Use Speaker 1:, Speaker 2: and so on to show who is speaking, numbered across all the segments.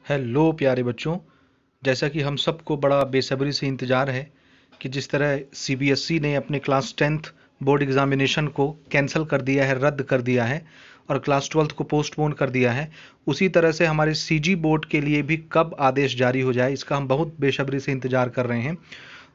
Speaker 1: Hello प्यारे बच्चों। जैसा कि हम सबको बड़ा बेसब्री से इंतज़ार है कि जिस तरह सीबीएसई ने अपने क्लास 10th बोर्ड एग्जामिनेशन को कैंसिल कर दिया है, रद्द कर दिया है और क्लास 12th को पोस्टपोन कर दिया है, उसी तरह से हमारे सीजी बोर्ड के लिए भी कब आदेश जारी हो जाए, इसका हम बहुत बेसब्री से इंतज़ार कर रहे हैं।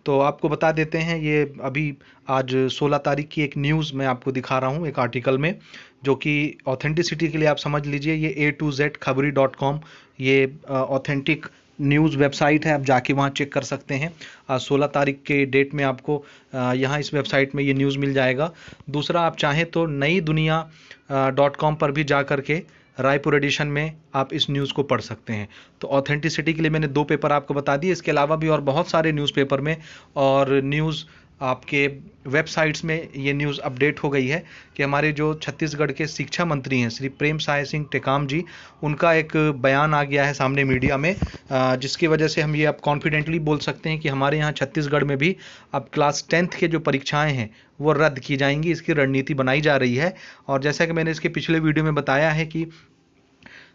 Speaker 1: तो आपको बता देते हैं, ये अभी आज 16 तारीख की एक न्यूज़ मैं आपको दिखा रहा हूँ एक आर्टिकल में, जो कि ऑथेंटिसिटी के लिए आप समझ लीजिए ये A2Z खबरी.com, ये ऑथेंटिक न्यूज़ वेबसाइट है। आप जाके वहाँ चेक कर सकते हैं। आज 16 तारीख के डेट में आपको यहाँ इस वेबसाइट में ये न्यूज़ मिल जाएगा। दूसरा, आप चाहें तो नई दुनिया .com पर भी जा कर के रायपुर एडिशन में आप इस न्यूज़ को पढ़ सकते हैं। तो ऑथेंटिसिटी के लिए मैंने 2 पेपर आपको बता दिए, इसके अलावा भी और बहुत सारे न्यूज़पेपर में और न्यूज़ आपके वेबसाइट्स में ये न्यूज़ अपडेट हो गई है कि हमारे जो छत्तीसगढ़ के शिक्षा मंत्री हैं श्री प्रेम साय सिंह टेकाम जी, उनका एक बयान आ गया है सामने मीडिया में, जिसकी वजह से हम ये अब कॉन्फिडेंटली बोल सकते हैं कि हमारे यहाँ छत्तीसगढ़ में भी अब क्लास 10th के जो परीक्षाएं हैं वो रद्द की जाएंगी। इसकी रणनीति बनाई जा रही है। और जैसा कि मैंने इसके पिछले वीडियो में बताया है कि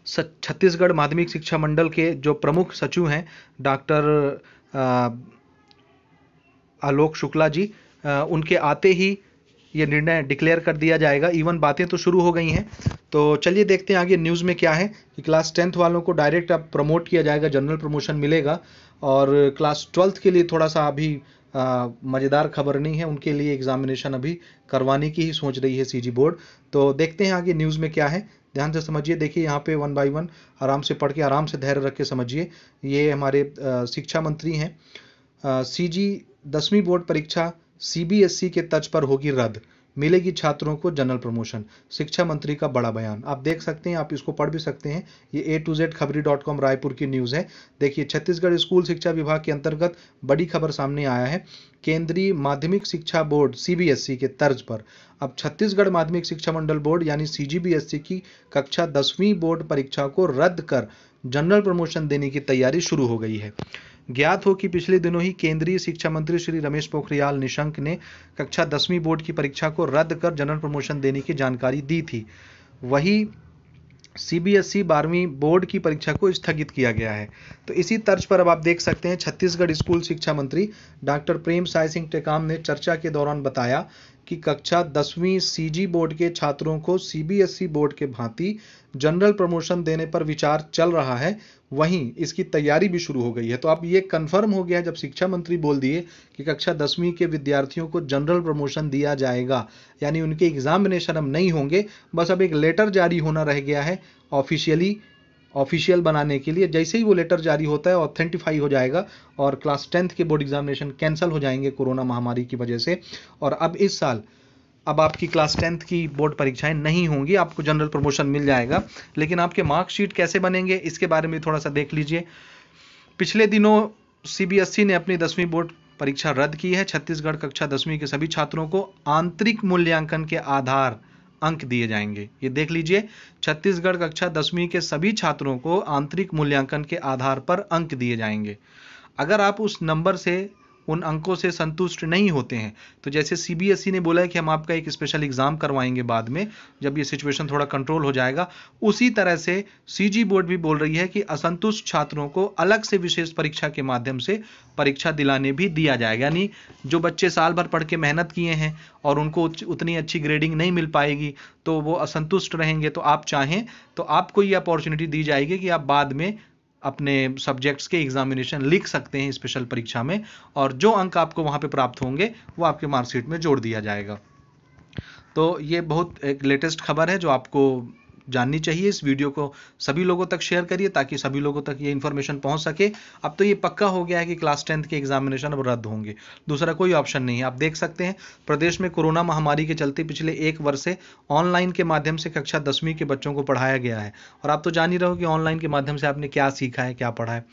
Speaker 1: छत्तीसगढ़ माध्यमिक शिक्षा मंडल के जो प्रमुख सचिव हैं डॉक्टर आलोक शुक्ला जी, उनके आते ही ये निर्णय डिक्लेयर कर दिया जाएगा। इवन बातें तो शुरू हो गई हैं। तो चलिए देखते हैं आगे न्यूज़ में क्या है कि क्लास 10th वालों को डायरेक्ट अब प्रमोट किया जाएगा, जनरल प्रमोशन मिलेगा। और क्लास 12th के लिए थोड़ा सा अभी मज़ेदार खबर नहीं है, उनके लिए एग्जामिनेशन अभी करवाने की ही सोच रही है सीजी बोर्ड। तो देखते हैं आगे न्यूज़ में क्या है, ध्यान से समझिए। देखिए यहाँ पे 1 बाय 1 आराम से पढ़ के, आराम से धैर्य रख के समझिए। ये हमारे शिक्षा मंत्री हैं। सीजी 10वीं बोर्ड परीक्षा सीबीएसई के तर्ज पर होगी रद्द, मिलेगी छात्रों को जनरल प्रमोशन, शिक्षा मंत्री का बड़ा बयान। आप देख सकते हैं, आप इसको पढ़ भी सकते हैं। ये A2Z खबरी.com रायपुर की न्यूज़ है। देखिए, छत्तीसगढ़ स्कूल शिक्षा विभाग के अंतर्गत बड़ी खबर सामने आया है। केंद्रीय माध्यमिक शिक्षा बोर्ड सीबीएसई के तर्ज पर अब छत्तीसगढ़ माध्यमिक शिक्षा मंडल बोर्ड यानी सीजीबीएसई की कक्षा 10वीं बोर्ड परीक्षा को रद्द कर जनरल प्रमोशन देने की तैयारी शुरू हो गई है। ज्ञात हो कि पिछले दिनों ही केंद्रीय शिक्षा मंत्री श्री रमेश पोखरियाल निशंक ने कक्षा 10वीं बोर्ड की परीक्षा को रद्द कर जनरल प्रमोशन देने की जानकारी दी थी। वही सीबीएसई 12वीं बोर्ड की परीक्षा को स्थगित किया गया है। तो इसी तर्ज पर अब आप देख सकते हैं, छत्तीसगढ़ स्कूल शिक्षा मंत्री डॉक्टर प्रेम साय सिंह टेकाम ने चर्चा के दौरान बताया कि कक्षा 10वीं सीजी बोर्ड के छात्रों को सीबीएसई बोर्ड के भांति जनरल प्रमोशन देने पर विचार चल रहा है, वहीं इसकी तैयारी भी शुरू हो गई है। तो अब ये कंफर्म हो गया है जब शिक्षा मंत्री बोल दिए कि कक्षा 10वीं के विद्यार्थियों को जनरल प्रमोशन दिया जाएगा, यानी उनके एग्जामिनेशन अब नहीं होंगे, बस अब एक लेटर जारी होना रह गया है ऑफिशियल बनाने के लिए। जैसे ही वो लेटर जारी होता है, ऑथेंटिफाई हो जाएगा और क्लास 10th के बोर्ड एग्जामिनेशन कैंसिल हो जाएंगे कोरोना महामारी की वजह से। और अब इस साल अब आपकी क्लास 10th की बोर्ड परीक्षाएं नहीं होंगी, आपको जनरल प्रमोशन मिल जाएगा। लेकिन आपके मार्कशीट कैसे बनेंगे, इसके बारे में थोड़ा सा देख लीजिए। पिछले दिनों सीबीएसई ने अपनी 10वीं बोर्ड परीक्षा रद्द की है। छत्तीसगढ़ कक्षा 10वीं के सभी छात्रों को आंतरिक मूल्यांकन के आधार अंक दिए जाएंगे। ये देख लीजिए, छत्तीसगढ़ कक्षा 10वीं के सभी छात्रों को आंतरिक मूल्यांकन के आधार पर अंक दिए जाएंगे। अगर आप उस नंबर से, उन अंकों से संतुष्ट नहीं होते हैं, तो जैसे सीबीएसई ने बोला है कि हम आपका एक स्पेशल एग्जाम करवाएंगे बाद में, जब ये सिचुएशन थोड़ा कंट्रोल हो जाएगा, उसी तरह से सीजी बोर्ड भी बोल रही है कि असंतुष्ट छात्रों को अलग से विशेष परीक्षा के माध्यम से परीक्षा दिलाने भी दिया जाएगा। यानी जो बच्चे साल भर पढ़ के मेहनत किए हैं और उनको उतनी अच्छी ग्रेडिंग नहीं मिल पाएगी, तो वो असंतुष्ट रहेंगे, तो आप चाहें तो आपको ये अपॉर्चुनिटी दी जाएगी कि आप बाद में अपने सब्जेक्ट्स के एग्जामिनेशन लिख सकते हैं स्पेशल परीक्षा में, और जो अंक आपको वहां पे प्राप्त होंगे वो आपके मार्कशीट में जोड़ दिया जाएगा। तो ये बहुत एक लेटेस्ट खबर है जो आपको जाननी चाहिए। इस वीडियो को सभी लोगों तक शेयर करिए ताकि सभी लोगों तक ये इन्फॉर्मेशन पहुंच सके। अब तो ये पक्का हो गया है कि क्लास 10th के एग्जामिनेशन अब रद्द होंगे, दूसरा कोई ऑप्शन नहीं है। आप देख सकते हैं, प्रदेश में कोरोना महामारी के चलते पिछले 1 वर्ष से ऑनलाइन के माध्यम से कक्षा 10वीं के बच्चों को पढ़ाया गया है। और आप तो जान ही रहे हो कि ऑनलाइन के माध्यम से आपने क्या सीखा है, क्या पढ़ा है।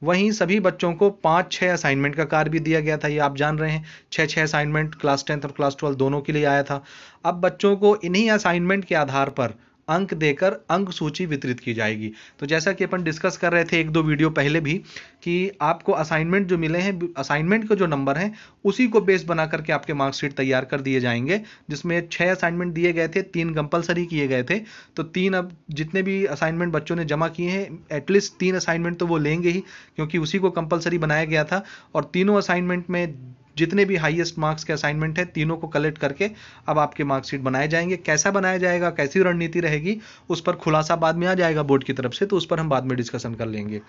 Speaker 1: वहीं सभी बच्चों को 5-6 असाइनमेंट का कार्य भी दिया गया था। ये आप जान रहे हैं, 6-6 असाइनमेंट क्लास 10th और क्लास 12 दोनों के लिए आया था। अब बच्चों को इन्हीं असाइनमेंट के आधार पर अंक देकर अंक सूची वितरित की जाएगी। तो जैसा कि अपन डिस्कस कर रहे थे 1-2 वीडियो पहले भी कि आपको असाइनमेंट जो मिले हैं, असाइनमेंट के जो नंबर हैं उसी को बेस बना करके आपके मार्कशीट तैयार कर दिए जाएंगे, जिसमें 6 असाइनमेंट दिए गए थे, 3 कंपलसरी किए गए थे। तो 3 अब जितने भी असाइनमेंट बच्चों ने जमा किए हैं एटलीस्ट 3 असाइनमेंट तो वो लेंगे ही, क्योंकि उसी को कंपलसरी बनाया गया था। और तीनों असाइनमेंट में जितने भी हाईएस्ट मार्क्स के असाइनमेंट है तीनों को कलेक्ट करके अब आपके मार्कशीट बनाए जाएंगे। कैसा बनाया जाएगा, कैसी रणनीति रहेगी, उस पर खुलासा बाद में आ जाएगा बोर्ड की तरफ से, तो उस पर हम बाद में डिस्कशन कर लेंगे।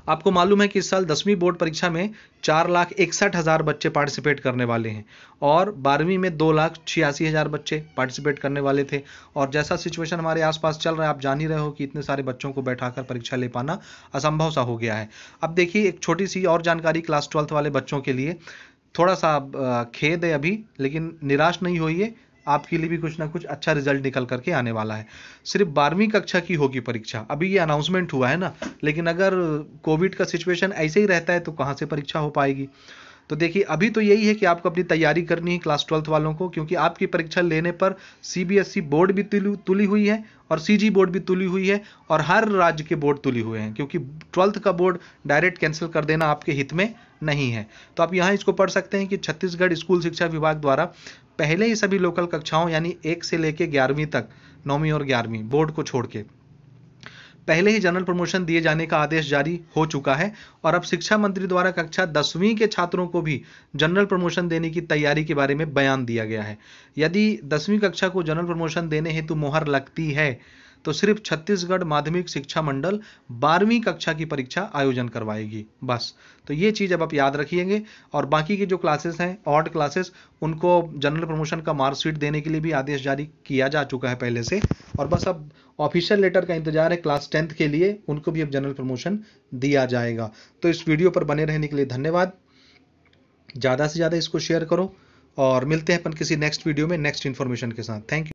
Speaker 1: आपको मालूम है कि इस साल 10वीं बोर्ड परीक्षा में 4,61,000 बच्चे पार्टिसिपेट करने वाले हैं और 12वीं में 2,86,000 बच्चे पार्टिसिपेट करने वाले थे। और जैसा सिचुएशन हमारे आसपास चल रहा है, आप जान ही रहे हो कि इतने सारे बच्चों को बैठाकर परीक्षा ले पाना असंभव सा हो गया है। अब देखिए एक छोटी सी और जानकारी क्लास 12th वाले बच्चों के लिए, थोड़ा सा खेद है अभी, लेकिन निराश नहीं होइए, आपके लिए भी कुछ ना कुछ अच्छा रिजल्ट निकल करके आने वाला है। सिर्फ 12वीं कक्षा की होगी परीक्षा, अभी ये अनाउंसमेंट हुआ है ना, लेकिन अगर कोविड का सिचुएशन ऐसे ही रहता है तो कहाँ से परीक्षा हो पाएगी। तो देखिए अभी तो यही है कि आपको अपनी तैयारी करनी है क्लास 12th वालों को, क्योंकि आपकी परीक्षा लेने पर सीबीएसई बोर्ड भी तुली हुई है और सीजी बोर्ड भी तुली हुई है और हर राज्य के बोर्ड तुली हुए हैं, क्योंकि 12th का बोर्ड डायरेक्ट कैंसिल कर देना आपके हित में नहीं है। तो आप यहाँ इसको पढ़ सकते हैं कि छत्तीसगढ़ स्कूल शिक्षा विभाग द्वारा पहले ही सभी लोकल कक्षाओं यानी 1 से लेकर 11वीं तक, 9वीं और 11वीं बोर्ड को छोड़ के पहले ही जनरल प्रमोशन दिए जाने का आदेश जारी हो चुका है। और अब शिक्षा मंत्री द्वारा कक्षा 10वीं के छात्रों को भी जनरल प्रमोशन देने की तैयारी के बारे में बयान दिया गया है। यदि 10वीं कक्षा को जनरल प्रमोशन देने हेतु मुहर लगती है तो सिर्फ छत्तीसगढ़ माध्यमिक शिक्षा मंडल 12वीं कक्षा की परीक्षा आयोजन करवाएगी, बस। तो ये चीज़ अब आप याद रखिएंगे। और बाकी की जो क्लासेस हैं, ऑड क्लासेस, उनको जनरल प्रमोशन का मार्कशीट देने के लिए भी आदेश जारी किया जा चुका है पहले से, और बस अब ऑफिशियल लेटर का इंतजार है क्लास 10th के लिए, उनको भी अब जनरल प्रमोशन दिया जाएगा। तो इस वीडियो पर बने रहने के लिए धन्यवाद। ज़्यादा से ज़्यादा इसको शेयर करो और मिलते हैं अपन किसी नेक्स्ट वीडियो में नेक्स्ट इन्फॉर्मेशन के साथ। Thank you.